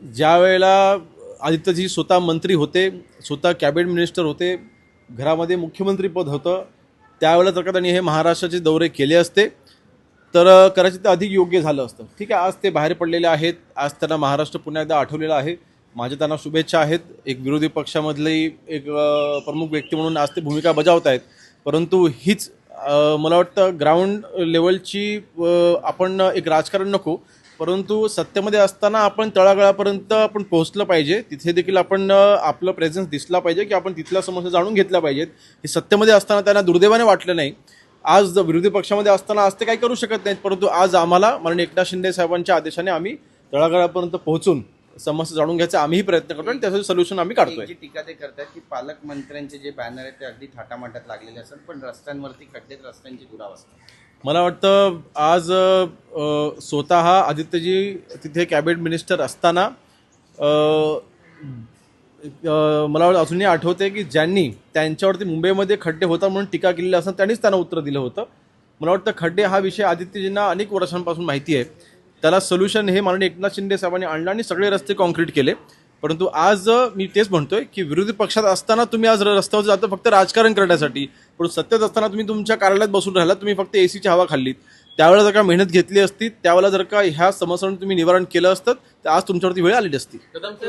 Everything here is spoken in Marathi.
ज्या वेळेला आदित्यजी स्वतः मंत्री होते, स्वतः कॅबिनेट मिनिस्टर होते, घरामध्ये मुख्यमंत्रीपद होतं, त्यावेळेला जर का त्यांनी हे महाराष्ट्राचे दौरे केले असते तर कदाचित ते अधिक योग्य झालं असतं. ठीक आहे, आज ते बाहेर पडलेले आहेत, आज त्यांना महाराष्ट्र पुन्हा एकदा आठवलेला आहे. माझ्या त्यांना शुभेच्छा आहेत. एक विरोधी पक्षामधली एक प्रमुख व्यक्ती म्हणून आज ते भूमिका बजावत आहेत. परंतु हीच मला वाटतं ग्राउंड लेवलची आपण एक राजकारण नको, परंतु सत्तेमध्ये असताना आपण तळागाळापर्यंत आपण पोहोचलं पाहिजे. तिथे देखील आपण आपलं प्रेझेन्स दिसला पाहिजे की आपण तिथल्या समस्या जाणून घेतल्या पाहिजेत. हे सत्तेमध्ये असताना त्यांना दुर्दैवाने वाटलं नाही. आज विरोधी पक्षामध्ये असताना आज ते काही करू शकत नाहीत, परंतु आज आम्हाला माननीय एकनाथ शिंदे साहेबांच्या आदेशाने आम्ही तळागाळापर्यंत पोहोचून समस्या जाणून घ्यायचा आम्हीही प्रयत्न करतो आणि त्याचं सोल्युशन आम्ही काढतोय. जी टीका ते करतात की पालकमंत्र्यांचे जे बॅनर आहेत ते अगदी थाटामाटात लागलेले असतात, पण रस्त्यांवरती खड्डे, रस्त्यांची दुरावस्था. मला वाटतं आज स्वतः आदित्यजी तिथे कॅबिनेट मिनिस्टर असताना मला अजूनही आठवते की ज्यांनी त्यांच्यावरती मुंबईमध्ये खड्डे होता म्हणून टीका केलेली असताना त्यांनीच त्यांना उत्तर दिलं होतं. मला वाटतं खड्डे हा विषय आदित्यजींना अनेक वर्षांपासून माहिती आहे. त्याला सोल्युशन हे माननीय एकनाथ शिंदे साहेबांनी आणलं आणि सगळे रस्ते कॉन्क्रीट केले. परंतु आज मी तेच म्हणतोय की विरोधी पक्षात असताना तुम्ही आज रस्त्यावर जाता फक्त राजकारण करण्यासाठी, पण सत्तेत असताना तुम्ही तुमच्या कार्यालयात बसून राहिला, तुम्ही फक्त एसीची हवा खाल्लीत. त्यावेळेला जर का मेहनत घेतली असती, त्यावेळेला जर का ह्या समस्यांवर तुम्ही निवारण केलं असतं तर आज तुमच्यावरती वेळ आलेली असती.